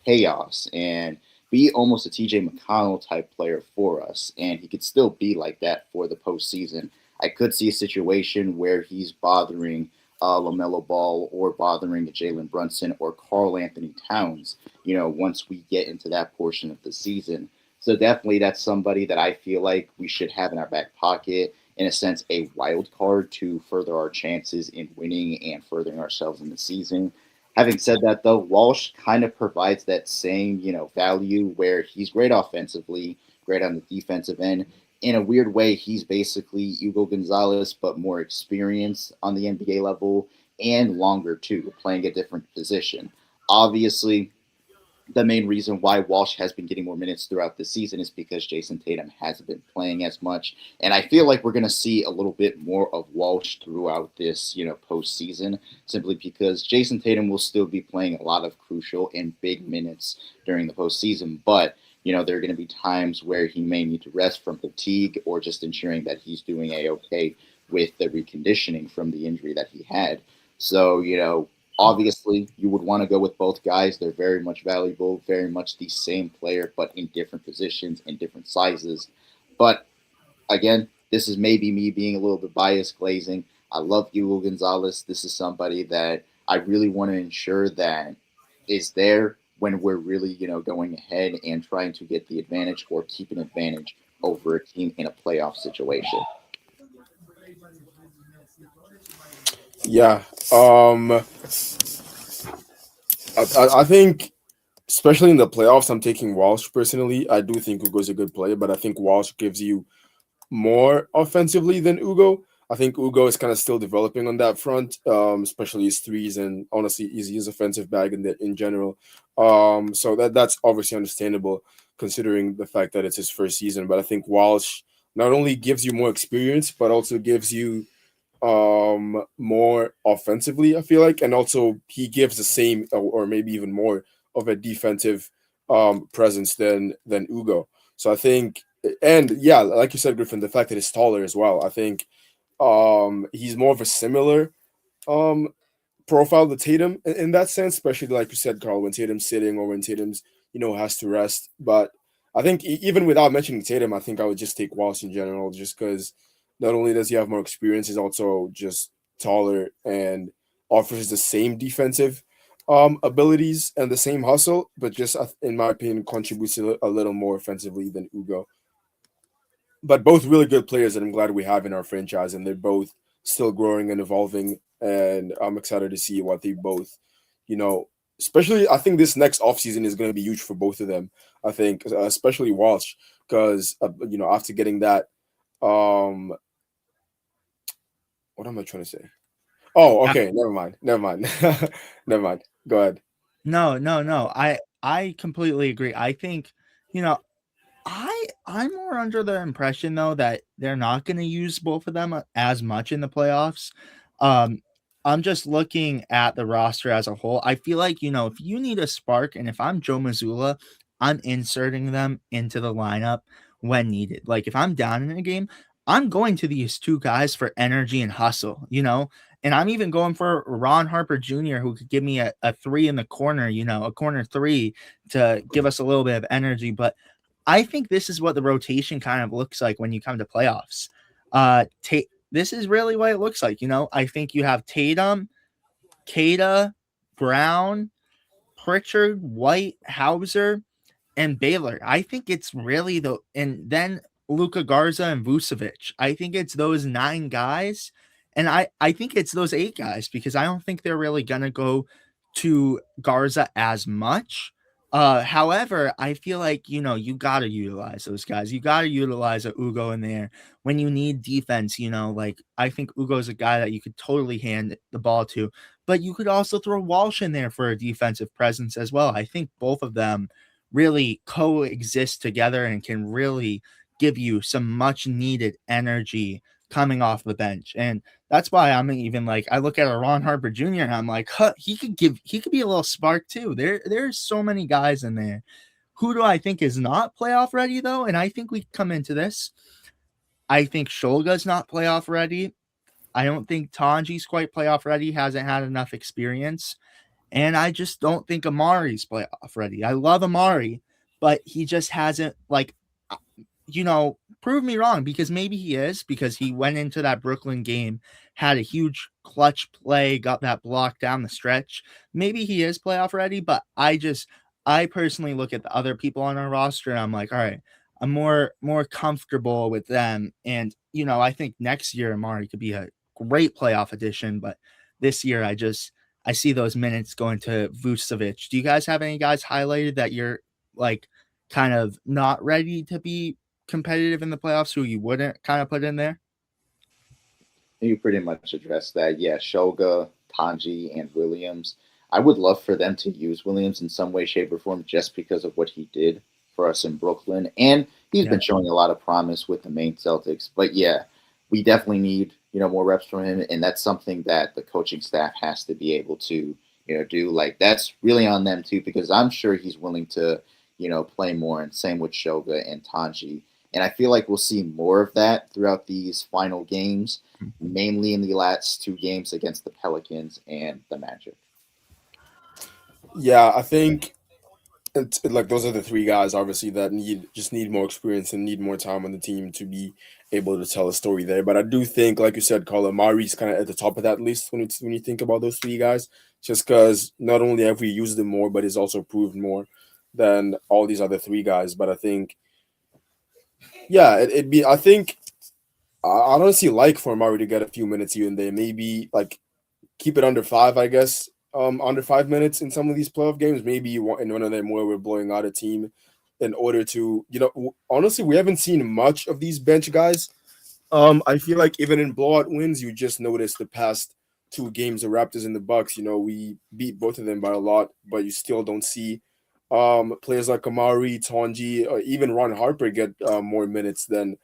chaos and be almost a TJ McConnell type player for us. And he could still be like that for the postseason. I could see a situation where he's bothering LaMelo Ball or bothering Jalen Brunson or Carl Anthony Towns, once we get into that portion of the season. So definitely that's somebody that I feel like we should have in our back pocket, in a sense, a wild card to further our chances in winning and furthering ourselves in the season. Having said that, though, Walsh kind of provides that same, value where he's great offensively, great on the defensive end. In a weird way, he's basically Hugo Gonzalez, but more experienced on the NBA level and longer too, playing a different position. Obviously, the main reason why Walsh has been getting more minutes throughout the season is because Jason Tatum hasn't been playing as much. And I feel like we're going to see a little bit more of Walsh throughout this, postseason, simply because Jason Tatum will still be playing a lot of crucial and big minutes during the postseason. But, there are going to be times where he may need to rest from fatigue or just ensuring that he's doing a-okay with the reconditioning from the injury that he had. So, obviously, you would want to go with both guys. They're very much valuable, very much the same player, but in different positions and different sizes. But again, this is maybe me being a little bit biased, glazing. I love Hugo Gonzalez. This is somebody that I really want to ensure that is there when we're really, going ahead and trying to get the advantage or keep an advantage over a team in a playoff situation. Yeah. I think, especially in the playoffs, I'm taking Walsh personally. I do think Ugo's a good player, but I think Walsh gives you more offensively than Ugo. I think Ugo is kind of still developing on that front, especially his threes and honestly his offensive bag in general. So that's obviously understandable considering the fact that it's his first season. But I think Walsh not only gives you more experience, but also gives you more offensively, I feel like, and also he gives the same or maybe even more of a defensive presence than Ugo. So I think, and yeah, like you said, Griffin, the fact that he's taller as well, I think he's more of a similar um profile to Tatum in that sense, especially like you said, Carl, when Tatum's sitting or when Tatum's has to rest. But I think even without mentioning Tatum, I think I would just take Walsh in general, just because not only does he have more experience, he's also just taller and offers the same defensive abilities and the same hustle, but just in my opinion contributes a little more offensively than Ugo. But both really good players that I'm glad we have in our franchise, and they're both still growing and evolving. And I'm excited to see what they both, you know, especially I think this next offseason is going to be huge for both of them. I think, especially Walsh, because, after getting that, um, what am I trying to say? Oh, Yeah. okay. Never mind. Never mind. Go ahead. No, no, no. I completely agree. I think, you know, I'm more under the impression though that they're not going to use both of them as much in the playoffs. Um, I'm just looking at the roster as a whole. I feel like, if you need a spark, and if I'm Joe Mazzulla, I'm inserting them into the lineup when needed. Like if I'm down in a game, I'm going to these two guys for energy and hustle, and I'm even going for Ron Harper Jr., who could give me a three in the corner, a corner three to give us a little bit of energy. But I think this is what the rotation kind of looks like when you come to playoffs. This is really what it looks like. I think you have Tatum, Kada, Brown, Pritchard, White, Hauser, and Baylor. I think it's really and then Luka Garza and Vucevic. I think it's those 9 guys. And I think it's those 8 guys because I don't think they're really going to go to Garza as much. However, I feel like, you got to utilize those guys. You got to utilize a Ugo in there when you need defense. Like I think Ugo's a guy that you could totally hand the ball to, but you could also throw Walsh in there for a defensive presence as well. I think both of them really coexist together and can really give you some much needed energy coming off the bench. And that's why I'm even like, I look at a Ron Harper Jr. and I'm like, he could be a little spark too. There's so many guys in there. Who do I think is not playoff ready though? And I think we come into this. I think Shulga's not playoff ready. I don't think Tanji's quite playoff ready, hasn't had enough experience. And I just don't think Amari's playoff ready. I love Amari, but he just hasn't, prove me wrong, because maybe he is, because he went into that Brooklyn game, had a huge clutch play, got that block down the stretch. Maybe he is playoff ready, but I personally look at the other people on our roster and I'm like, all right, I'm more comfortable with them. And, I think next year Amari could be a great playoff addition, but this year I see those minutes going to Vucevic. Do you guys have any guys highlighted that you're like kind of not ready to be competitive in the playoffs who you wouldn't kind of put in there? You pretty much addressed that. Yeah, Shoga, Tanji, and Williams. I would love for them to use Williams in some way, shape, or form just because of what he did for us in Brooklyn. And he's been showing a lot of promise with the main Celtics. But yeah, we definitely need, more reps from him. And that's something that the coaching staff has to be able to, do. Like, that's really on them too, because I'm sure he's willing to, play more. And same with Shoga and Tanji. And I feel like we'll see more of that throughout these final games, mainly in the last 2 games against the Pelicans and the Magic. Yeah, I think it's like those are the 3 guys obviously that need more experience and need more time on the team to be able to tell a story there. But I do think, like you said, Carl, Amari's kind of at the top of that list when you think about those 3 guys, just because not only have we used them more, but he's also proved more than all these other 3 guys. But I think, yeah, I think I honestly like for Amari to get a few minutes here and there, maybe like keep it under 5, I guess. Under 5 minutes in some of these playoff games, maybe you want in one of them where we're blowing out a team in order to, honestly, we haven't seen much of these bench guys. I feel like even in blowout wins, you just notice the past 2 games, the Raptors and the Bucks, we beat both of them by a lot, but you still don't see players like Amari, Tanji, or even Ron Harper get more minutes than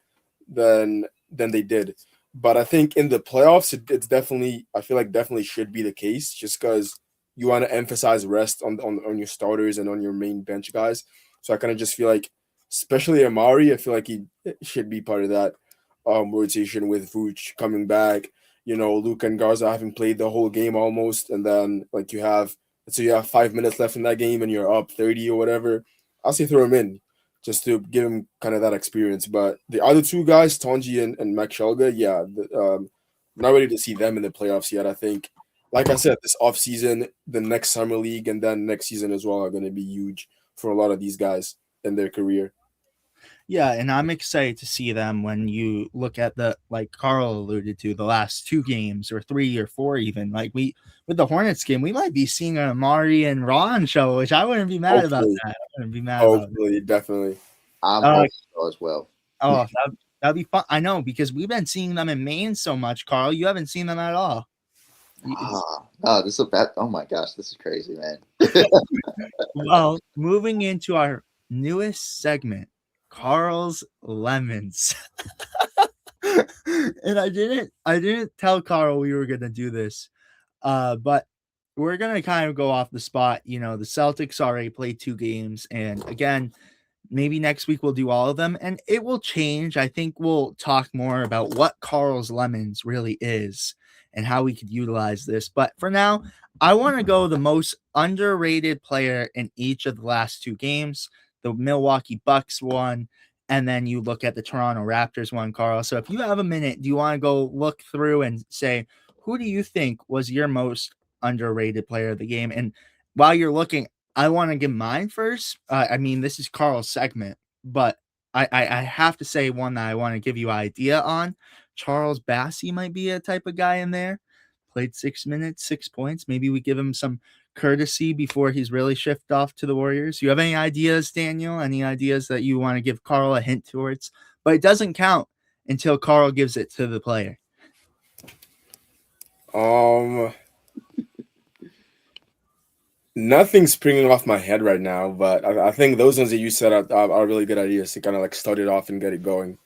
they did. But I think in the playoffs, it's definitely, I feel like definitely should be the case, just because you want to emphasize rest on your starters and on your main bench guys. So I kind of just feel like, especially Amari, I feel like he should be part of that rotation with Vooch coming back. Luka and Garza having played the whole game almost, and then like you have 5 minutes left in that game and you're up 30 or whatever. I'll say throw him in, just to give him kind of that experience. But the other 2 guys, Tanji and Max Shelga, not ready to see them in the playoffs yet. I think, like I said, this offseason, the next summer league, and then next season as well are going to be huge for a lot of these guys in their career. Yeah, and I'm excited to see them when you look at like Carl alluded to, the last 2 games or 3 or 4 even. Like with the Hornets game, we might be seeing an Amari and Ron show, which I wouldn't be mad about that. I wouldn't be mad about it. Definitely. I'm hoping so as well. Oh, that'd be fun. I know, because we've been seeing them in Maine so much, Carl. You haven't seen them at all. This is a bad. Oh my gosh, this is crazy, man. Well, moving into our newest segment, Carl's Lemons. And I didn't tell Carl we were gonna do this, but we're gonna kind of go off the spot. The Celtics already played 2 games, and again, maybe next week we'll do all of them, and it will change. I think we'll talk more about what Carl's Lemons really is and how we could utilize this. But for now, I want to go the most underrated player in each of the last two games. The Milwaukee Bucks one, and then you look at the Toronto Raptors one, Carl. So if you have a minute, do you want to go look through and say, who do you think was your most underrated player of the game? And while you're looking, I want to give mine first. I mean, this is Carl's segment, but I have to say one that I want to give you an idea on. Charles Bassey might be a type of guy in there. Played 6 minutes, 6 points. Maybe we give him some courtesy before he's really shipped off to the Warriors. You have any ideas, Daniel? Any ideas that you want to give Carl a hint towards? But it doesn't count until Carl gives it to the player. Nothing's springing off my head right now, but I think those ones that you said are really good ideas to kind of like start it off and get it going.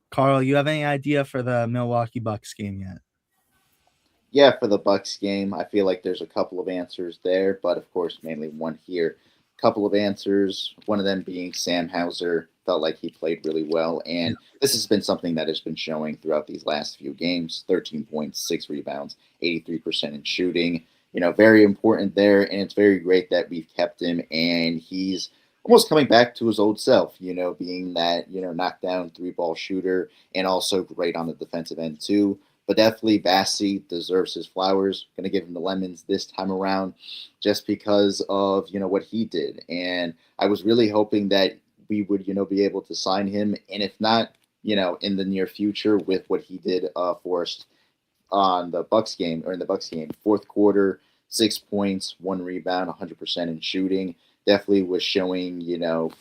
Carl, you have any idea for the Milwaukee Bucks game yet? Yeah, for the Bucks game, I feel like there's a couple of answers there, but of course, mainly one here. Couple of answers, one of them being Sam Hauser. Felt like he played really well, and this has been something that has been showing throughout these last few games. 13 points, 6 rebounds, 83% in shooting. Very important there, and it's very great that we've kept him, and he's almost coming back to his old self, being that, knockdown three-ball shooter and also great on the defensive end too. But definitely Bassey deserves his flowers. Going to give him the lemons this time around just because of, what he did. And I was really hoping that we would, be able to sign him. And if not, in the near future with what he did for us on the Bucks game, fourth quarter, 6 points, 1 rebound, 100% in shooting. Definitely was showing,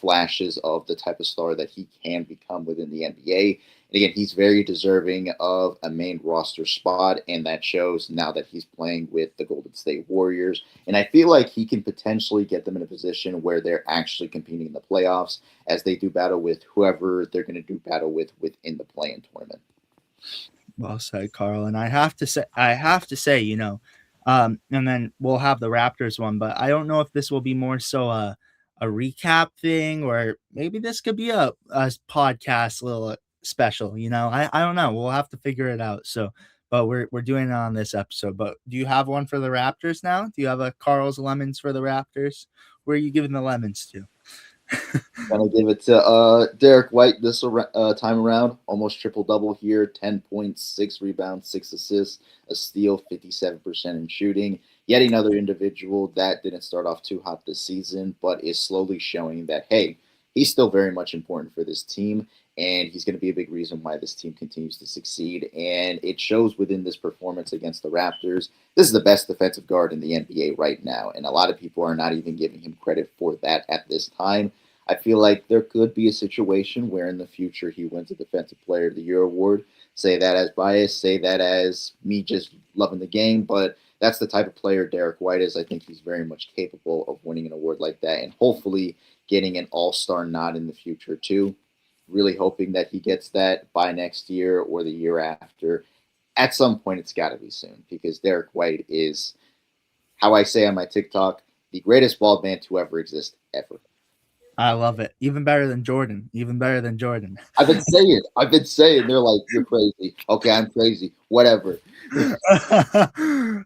flashes of the type of star that he can become within the NBA. And again, he's very deserving of a main roster spot, and that shows now that he's playing with the Golden State Warriors. And I feel like he can potentially get them in a position where they're actually competing in the playoffs as they do battle with whoever they're going to do battle with within the play-in tournament. Well said, Carl. And I have to say, and then we'll have the Raptors one, but I don't know if this will be more so a recap thing, or maybe this could be a podcast little special, I don't know. We'll have to figure it out. So, but we're doing it on this episode. But do you have one for the Raptors now? Do you have a Carl's Lemons for the Raptors? Where are you giving the lemons to? Gonna give it to Derek White this time around. Almost triple-double here. 10 points, 6 rebounds, 6 assists, a steal, 57% in shooting. Yet another individual that didn't start off too hot this season, but is slowly showing that, hey, he's still very much important for this team, and he's going to be a big reason why this team continues to succeed. And it shows within this performance against the Raptors. This is the best defensive guard in the NBA right now, and a lot of people are not even giving him credit for that at this time. I feel like there could be a situation where in the future he wins a Defensive Player of the Year award. Say that as bias, say that as me just loving the game, but that's the type of player Derek White is. I think he's very much capable of winning an award like that and hopefully getting an all-star nod in the future too. Really hoping that he gets that by next year or the year after. At some point, it's got to be soon because Derek White is, how I say on my TikTok, the greatest bald man to ever exist ever. I love it. Even better than Jordan. I've been saying. They're like, you're crazy. Okay, I'm crazy. Whatever.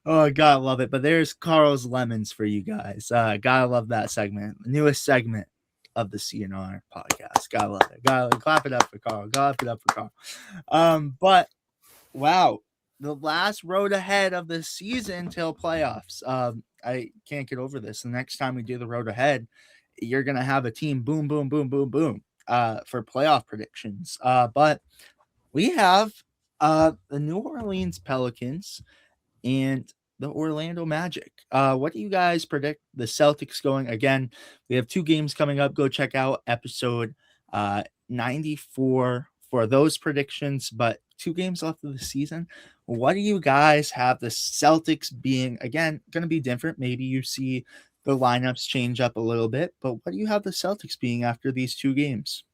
Oh, God, love it. But there's Carl's Lemons for you guys. Gotta love that segment. Newest segment of the CNR podcast. Gotta love it. Gotta clap it up for Carl. But wow, the last road ahead of the season till playoffs. I can't get over this. The next time we do the road ahead, you're gonna have a team boom for playoff predictions. But we have the New Orleans Pelicans and the Orlando Magic. What do you guys predict the Celtics going? Again, we have 2 games coming up. Go check out episode 94 for those predictions, but 2 games left of the season. What do you guys have the Celtics being? Again, going to be different. Maybe you see the lineups change up a little bit, but what do you have the Celtics being after these 2 games?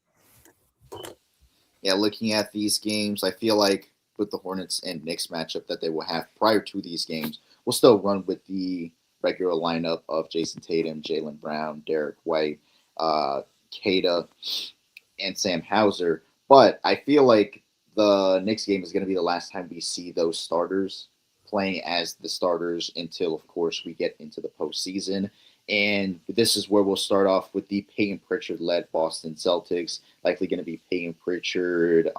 Yeah, looking at these games, I feel like with the Hornets and Knicks matchup that they will have prior to these games, we'll still run with the regular lineup of Jason Tatum, Jaylen Brown, Derek White, Keita and Sam Hauser. But I feel like the Knicks game is going to be the last time we see those starters playing as the starters until, of course, we get into the postseason. And this is where we'll start off with the Peyton Pritchard-led Boston Celtics. Likely going to be Peyton Pritchard,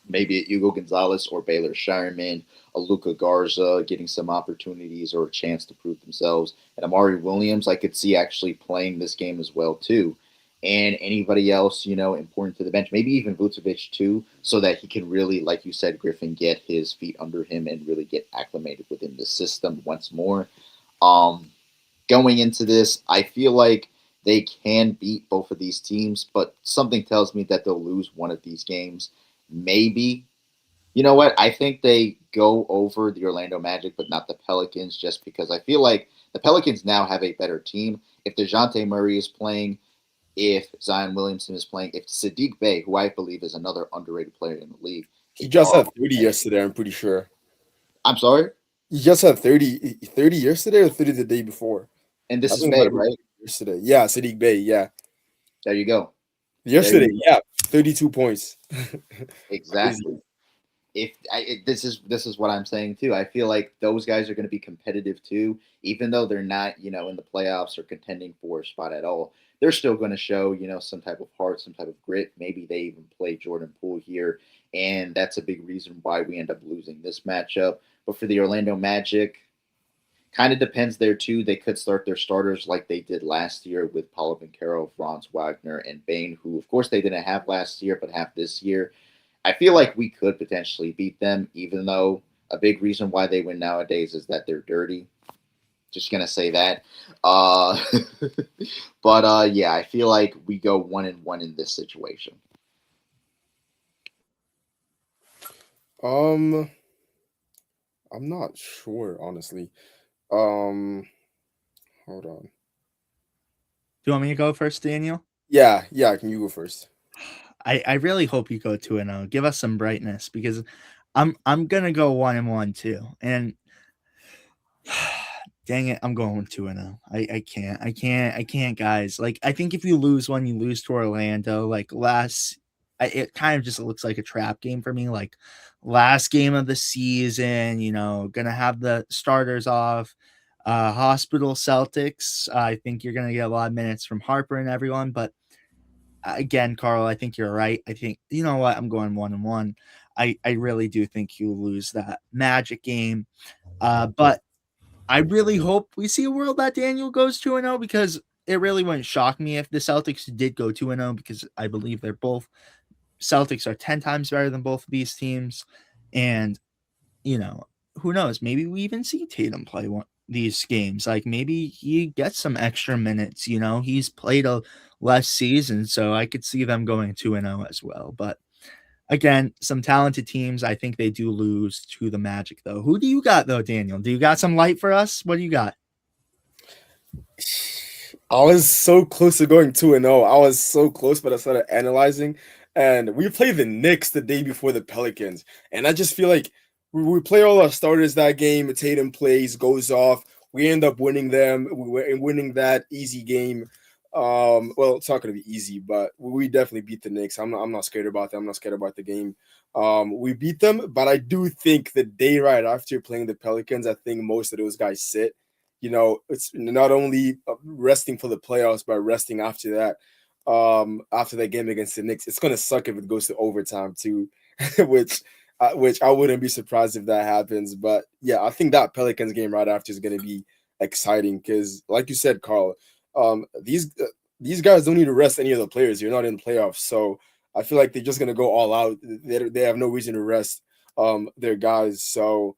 maybe Hugo Gonzalez or Baylor Shireman, a Luka Garza getting some opportunities or a chance to prove themselves. And Amari Williams, I could see actually playing this game as well, too. And anybody else, important to the bench, maybe even Vucevic too, so that he can really, like you said, Griffin, get his feet under him and really get acclimated within the system once more. Going into this, I feel like they can beat both of these teams, but something tells me that they'll lose one of these games. Maybe. You know what? I think they go over the Orlando Magic, but not the Pelicans, just because I feel like the Pelicans now have a better team. If DeJounte Murray is playing, if Zion Williamson is playing, if Sadiq Bey, who I believe is another underrated player in the league. He just had 30 yesterday, I'm pretty sure. I'm sorry? He just had 30 yesterday or 30 the day before? And this is Bey, right? Yesterday. Yeah, Sadiq Bey, yeah. There you go. Yesterday, yeah, 32 points. Exactly. This is what I'm saying too. I feel like those guys are going to be competitive too, even though they're not, in the playoffs or contending for a spot at all. They're still going to show, some type of heart, some type of grit. Maybe they even play Jordan Poole here, and that's a big reason why we end up losing this matchup. But for the Orlando Magic, kind of depends there too. They could start their starters like they did last year with Paolo Banchero, Franz Wagner, and Bane, who of course they didn't have last year but have this year. I feel like we could potentially beat them, even though a big reason why they win nowadays is that they're dirty. Just gonna say that. But yeah, I feel like we go 1-1 in this situation. I'm not sure, honestly. Hold on. Do you want me to go first, Daniel? Yeah. Can you go first? I really hope you go 2-0. Give us some brightness because I'm gonna go 1-1 too. And dang it, I'm going 2-0. I can't, guys. Like, I think if you lose one, you lose to Orlando. Like it kind of just looks like a trap game for me. Like last game of the season, gonna have the starters off. Hospital Celtics. I think you're gonna get a lot of minutes from Harper and everyone, but again, Carl, I think you're right. I think, you know what? I'm going 1-1. I really do think you lose that Magic game. But I really hope we see a world that Daniel goes 2-0 because it really wouldn't shock me if the Celtics did go 2-0 because I believe they're both Celtics are 10 times better than both of these teams. And, who knows? Maybe we even see Tatum play these games. Like maybe he gets some extra minutes. He's played a less season, so I could see them going 2-0 as well. But again, some talented teams. I think they do lose to the Magic, though. Who do you got, though, Daniel? Do you got some light for us? What do you got? I was so close to going 2-0. I was so close, but I started analyzing. And we played the Knicks the day before the Pelicans. And I just feel like we play all our starters that game. Tatum plays, goes off. We end up winning them. We're winning that easy game. Well, it's not going to be easy, but we definitely beat the Knicks. I'm not scared about that. I'm not scared about the game. We beat them, but I do think the day right after playing the Pelicans, I think most of those guys sit. It's not only resting for the playoffs, but resting after that. After that game against the Knicks, it's going to suck if it goes to overtime too, which I wouldn't be surprised if that happens. But yeah, I think that Pelicans game right after is going to be exciting because, like you said, Carl, these guys don't need to rest any of the players. You're not in playoffs, so I feel like they're just gonna go all out. They have no reason to rest their guys. So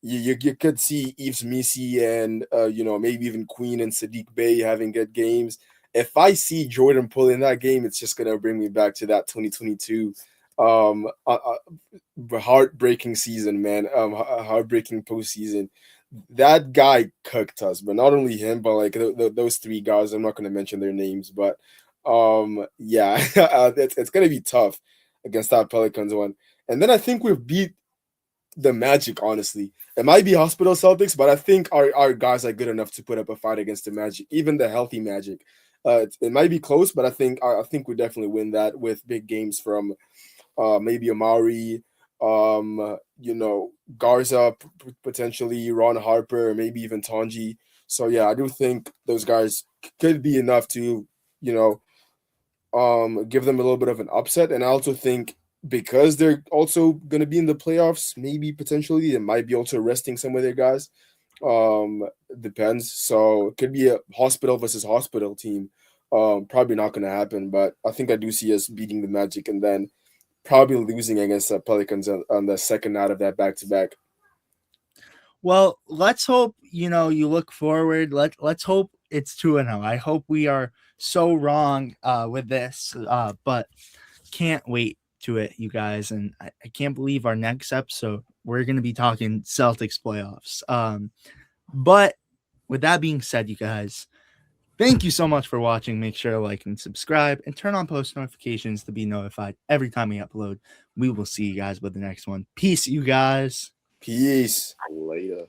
you could see Yves Misi and maybe even Quinn and Sadiq Bey having good games. If I see Jordan Poole in that game, it's just gonna bring me back to that 2022 heartbreaking season, man. Heartbreaking postseason. That guy cooked us, but not only him, but like those three guys. I'm not going to mention their names, but yeah, it's going to be tough against that Pelicans one. And then I think we've beat the Magic. Honestly, it might be Hospital Celtics, but I think our guys are good enough to put up a fight against the Magic, even the healthy Magic. It might be close, but I think we definitely win that with big games from maybe Amari, Garza, potentially Ron Harper, or maybe even Tanji. So yeah, I do think those guys could be enough to, you know, give them a little bit of an upset. And I also think because they're also going to be in the playoffs, maybe potentially they might be also resting some of their guys. Um, Depends. So it could be a hospital versus hospital team. Probably not going to happen, but I think I do see us beating the Magic and then probably losing against the Pelicans on the second night of that back to back. Well, let's hope, you look forward. Let's hope it's 2-0. I hope we are so wrong with this, but can't wait to it, you guys. And I can't believe our next episode, we're going to be talking Celtics playoffs. But with that being said, you guys, thank you so much for watching. Make sure to like and subscribe and turn on post notifications to be notified every time we upload. We will see you guys with the next one. Peace, you guys. Peace. Later.